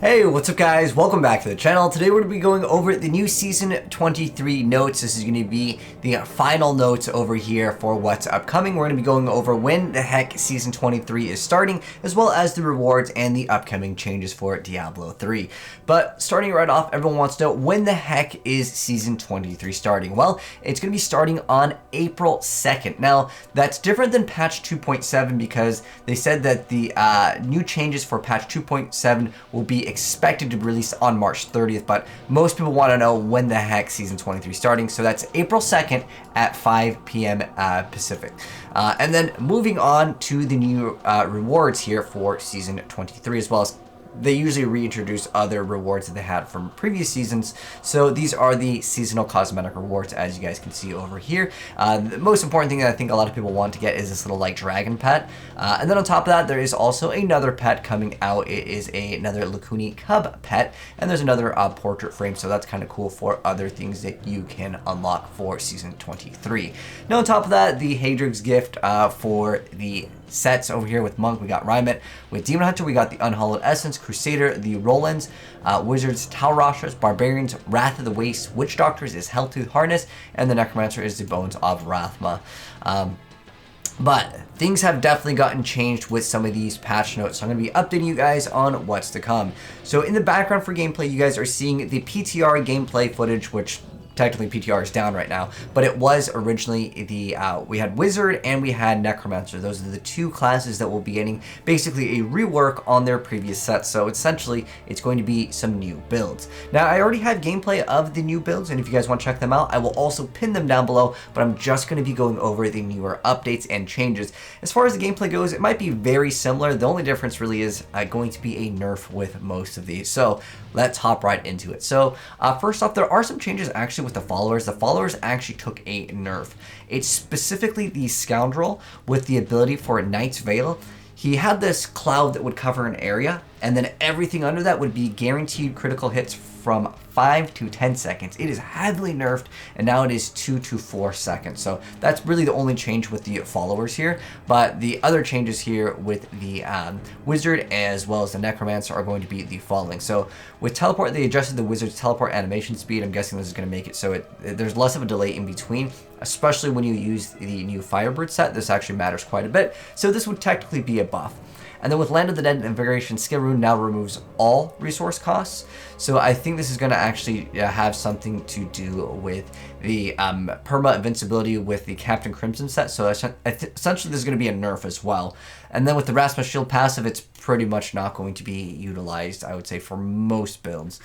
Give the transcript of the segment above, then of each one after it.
Hey, what's up guys? Welcome back to the channel. Today we're going to be going over the new Season 23 notes. This is going to be the final notes over here for what's upcoming. We're going to be going over when the heck Season 23 is starting, as well as the rewards and the upcoming changes for Diablo 3. But starting right off, everyone wants to know, when the heck is Season 23 starting? Well, it's going to be starting on April 2nd. Now, that's different than patch 2.7 because they said that the new changes for patch 2.7 will be expected to be released on March 30th, but most people want to know when the heck Season 23 is starting, so that's April 2nd at 5 p.m. Pacific. And then moving on to the new rewards here for Season 23, as well as they usually reintroduce other rewards that they had from previous seasons. So these are the seasonal cosmetic rewards, as you guys can see over here. The most important thing that I think a lot of people want to get is this little like dragon pet. And then on top of that, there is also another pet coming out. It is another Lakuni cub pet, and there's another portrait frame. So that's kind of cool for other things that you can unlock for Season 23. Now on top of that, the Hadrig's gift for the sets over here with Monk, we got Rymet. With Demon Hunter, we got the Unhallowed Essence, Crusader, the Rolands, Wizards, Talrashas, Barbarians, Wrath of the Waste, Witch Doctors is Helltooth Harness, and the Necromancer is the Bones of Rathma. But things have definitely gotten changed with some of these patch notes, so I'm going to be updating you guys on what's to come. So in the background for gameplay, you guys are seeing the PTR gameplay footage, which technically PTR is down right now, but it was originally the, we had Wizard and we had Necromancer. Those are the two classes that will be getting basically a rework on their previous sets. So essentially, it's going to be some new builds. Now, I already have gameplay of the new builds, and if you guys want to check them out, I will also pin them down below, but I'm just going to be going over the newer updates and changes. As far as the gameplay goes, it might be very similar. The only difference really is going to be a nerf with most of these. So let's hop right into it. So first off, there are some changes actually with the followers. The followers actually took a nerf. It's specifically the Scoundrel with the ability for Knight's Veil. He had this cloud that would cover an area, and then everything under that would be guaranteed critical hits from 5 to 10 seconds. It is heavily nerfed, and now it is 2 to 4 seconds. So that's really the only change with the followers here. But the other changes here with the Wizard as well as the Necromancer are going to be the following. So with Teleport, they adjusted the Wizard's teleport animation speed. I'm guessing this is going to make it so there's less of a delay in between, especially when you use the new Firebird set. This actually matters quite a bit. So this would technically be a buff. And then with Land of the Dead, Invigoration Skill Rune now removes all resource costs. So I think this is going to actually have something to do with the perma invincibility with the Captain Crimson set. So essentially this is going to be a nerf as well. And then with the Rathma Shield passive, it's pretty much not going to be utilized, I would say, for most builds.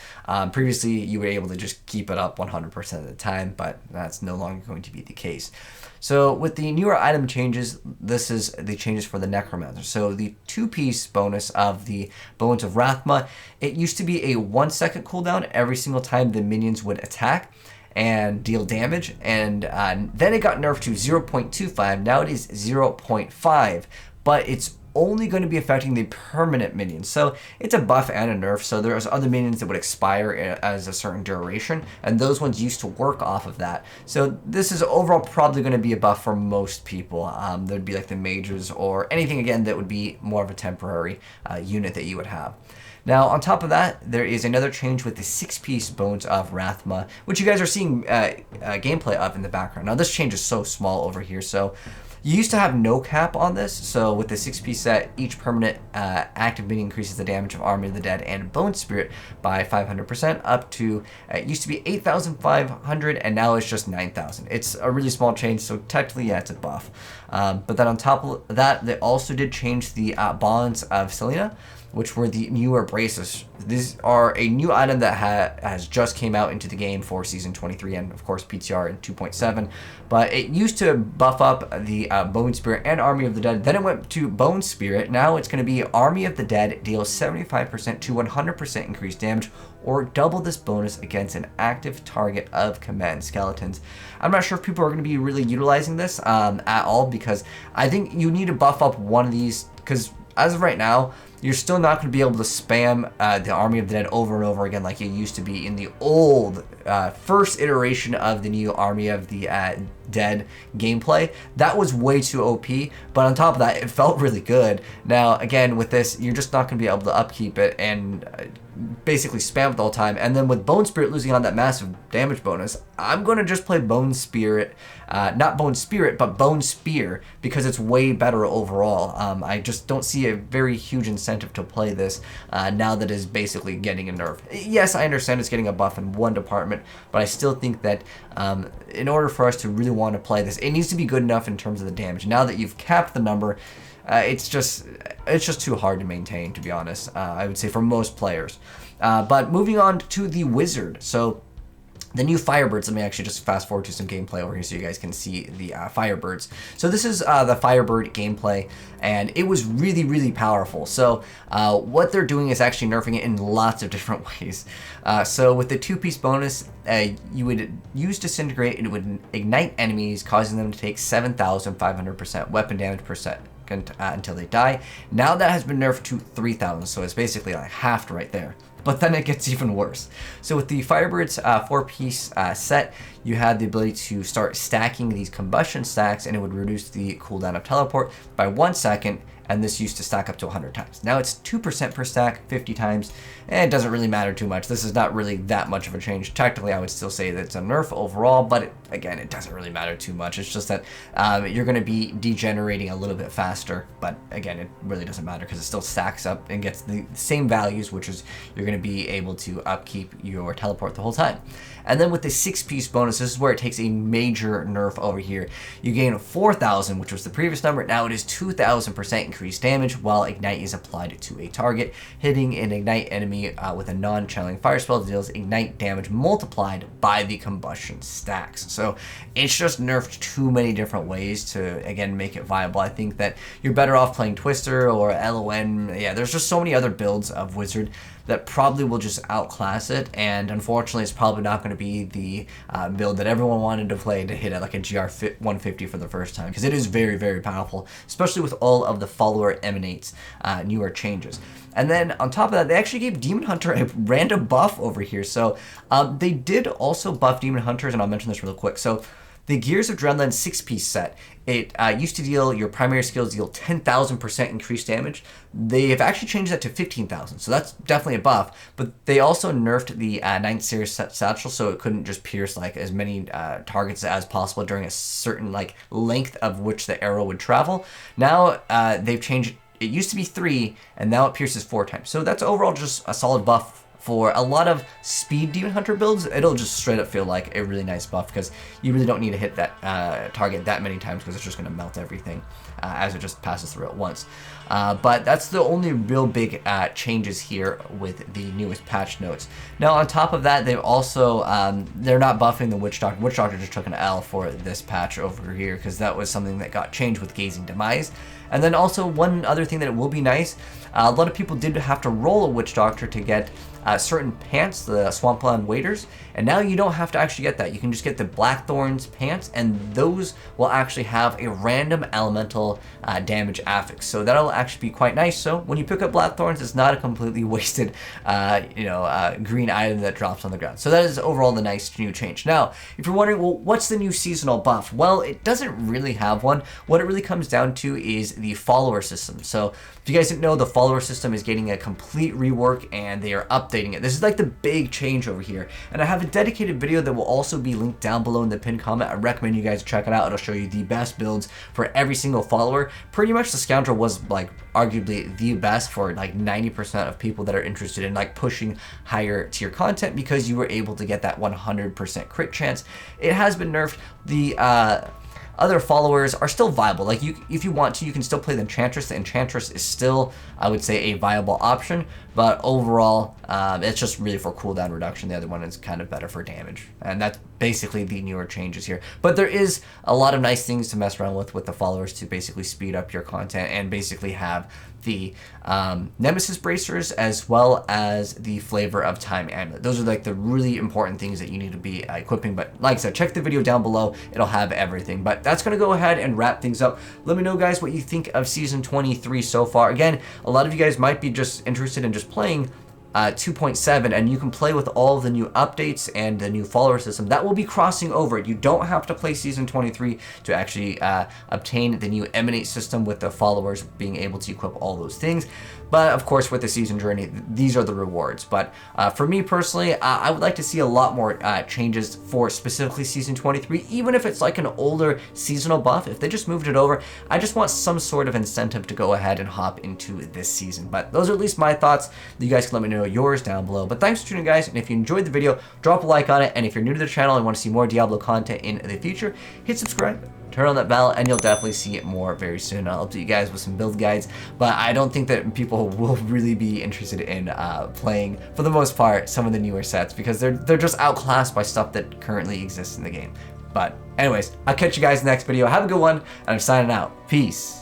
Previously, you were able to just keep it up 100% of the time, but that's no longer going to be the case. So with the newer item changes, this is the changes for the Necromancer. So the 2-piece bonus of the Bones of Rathma, it used to be a 1-second cooldown every single time the minions would attack and deal damage, and then it got nerfed to 0.25. Now it is 0.5, but it's only going to be affecting the permanent minions. So it's a buff and a nerf. So there's other minions that would expire as a certain duration, and those ones used to work off of that. So this is overall probably going to be a buff for most people. There'd be like the mages or anything again that would be more of a temporary unit that you would have. Now, on top of that, there is another change with the 6-piece Bones of Rathma, which you guys are seeing gameplay of in the background. Now, this change is so small over here, so you used to have no cap on this. So with the 6-piece set, each permanent active minion increases the damage of Army of the Dead and Bone Spirit by 500% up to, it used to be 8,500 and now it's just 9,000. It's a really small change, so technically, yeah, it's a buff. But then on top of that, they also did change the Bonds of Selena, which were the newer braces. These are a new item that has just came out into the game for Season 23 and, of course, PTR in 2.7. But it used to buff up the Bone Spirit and Army of the Dead. Then it went to Bone Spirit. Now it's going to be Army of the Dead deals 75% to 100% increased damage, or double this bonus against an active target of command skeletons. I'm not sure if people are going to be really utilizing this at all, because I think you need to buff up one of these, because as of right now, you're still not going to be able to spam the Army of the Dead over and over again like you used to be in the old first iteration of the new Army of the Dead gameplay. That was way too OP, but on top of that, it felt really good. Now, again, with this, you're just not going to be able to upkeep it and basically spam it the whole time. And then with Bone Spirit losing on that massive damage bonus, I'm going to just play Bone Spirit, not Bone Spirit, but Bone Spear, because it's way better overall. I just don't see a very huge incentive to play this now that it's basically getting a nerf. Yes, I understand it's getting a buff in one department, but I still think that in order for us to really want to play this, it needs to be good enough in terms of the damage. Now that you've capped the number, it's just too hard to maintain, to be honest, I would say, for most players. But moving on to the Wizard. So the new Firebirds, let me actually just fast forward to some gameplay over here so you guys can see the Firebirds. So this is the Firebird gameplay, and it was really, really powerful. So what they're doing is actually nerfing it in lots of different ways. So with the 2-piece bonus, you would use Disintegrate, and it would ignite enemies, causing them to take 7,500% weapon damage per second until they die. Now that has been nerfed to 3,000, so it's basically like halved right there. But then it gets even worse. So with the Firebirds 4-piece set, you had the ability to start stacking these combustion stacks, and it would reduce the cooldown of teleport by 1 second, and this used to stack up to 100 times. Now it's 2% per stack, 50 times, and it doesn't really matter too much. This is not really that much of a change. Technically, I would still say that it's a nerf overall, but again, it doesn't really matter too much. It's just that you're going to be degenerating a little bit faster, but again, it really doesn't matter because it still stacks up and gets the same values, which is you're going to be able to upkeep your teleport the whole time. And then with the 6-piece bonus, this is where it takes a major nerf over here. You gain 4,000, which was the previous number. Now it is 2,000% increased damage while Ignite is applied to a target. Hitting an Ignite enemy with a non-channeling fire spell deals Ignite damage multiplied by the combustion stacks. So it's just nerfed too many different ways to, again, make it viable. I think that you're better off playing Twister or LON. Yeah, there's just so many other builds of Wizard that probably will just outclass it, and unfortunately it's probably not going to be the build that everyone wanted to play to hit at like a GR 150 for the first time, because it is very, very powerful, especially with all of the follower emanates newer changes. And then on top of that, they actually gave Demon Hunter a random buff over here. So they did also buff Demon Hunters, and I'll mention this real quick. So the Gears of Dreadland 6-piece set, it used to deal, your primary skills deal 10,000% increased damage. They have actually changed that to 15,000, so that's definitely a buff. But they also nerfed the 9th series satchel, so it couldn't just pierce like as many targets as possible during a certain like length of which the arrow would travel. Now they've changed. It used to be 3, and now it pierces 4 times. So that's overall just a solid buff. For a lot of speed Demon Hunter builds, it'll just straight up feel like a really nice buff, because you really don't need to hit that target that many times, because it's just going to melt everything as it just passes through at once. But that's the only real big changes here with the newest patch notes. Now on top of that, they've also, they're not buffing the Witch Doctor. Witch Doctor just took an L for this patch over here, because that was something that got changed with Gazing Demise. And then also one other thing that it will be nice, a lot of people did have to roll a Witch Doctor to get certain pants, the Swampland Waders, and now you don't have to actually get that. You can just get the Blackthorns pants, and those will actually have a random elemental damage affix. So that'll actually be quite nice. So when you pick up Blackthorns, it's not a completely wasted, green item that drops on the ground. So that is overall the nice new change. Now, if you're wondering, well, what's the new seasonal buff? Well, it doesn't really have one. What it really comes down to is the follower system. So if you guys didn't know, the follower system is getting a complete rework, and they are updating it. This is like the big change over here, and I have a dedicated video that will also be linked down below in the pinned comment. I recommend you guys check it out. It'll show you the best builds for every single follower. Pretty much the Scoundrel was like arguably the best for like 90% of people that are interested in like pushing higher tier content, because you were able to get that 100% crit chance. It has been nerfed. The other followers are still viable. Like, if you want to, you can still play the Enchantress. The Enchantress is still, I would say, a viable option, but overall, it's just really for cooldown reduction. The other one is kind of better for damage, and that's basically the newer changes here. But there is a lot of nice things to mess around with the followers to basically speed up your content and basically have the Nemesis bracers as well as the Flavor of Time amulet. Those are like the really important things that you need to be equipping. But like I said, check the video down below. It'll have everything. But that's going to go ahead and wrap things up. Let me know, guys, what you think of Season 23 so far. Again, a lot of you guys might be just interested in just playing 2.7, and you can play with all of the new updates and the new follower system that will be crossing over. You don't have to play Season 23 to actually obtain the new Emanate system with the followers being able to equip all those things. But of course, with the season journey, these are the rewards. But for me personally, I would like to see a lot more changes for specifically Season 23, even if it's like an older seasonal buff. If they just moved it over, I just want some sort of incentive to go ahead and hop into this season. But those are at least my thoughts. You guys can let me know yours down below. But thanks for tuning in, guys. And if you enjoyed the video, drop a like on it. And if you're new to the channel and want to see more Diablo content in the future, hit subscribe. Turn on that bell, and you'll definitely see it more very soon. I'll update you guys with some build guides, but I don't think that people will really be interested in playing, for the most part, some of the newer sets, because they're just outclassed by stuff that currently exists in the game. But anyways, I'll catch you guys in the next video. Have a good one, and I'm signing out. Peace.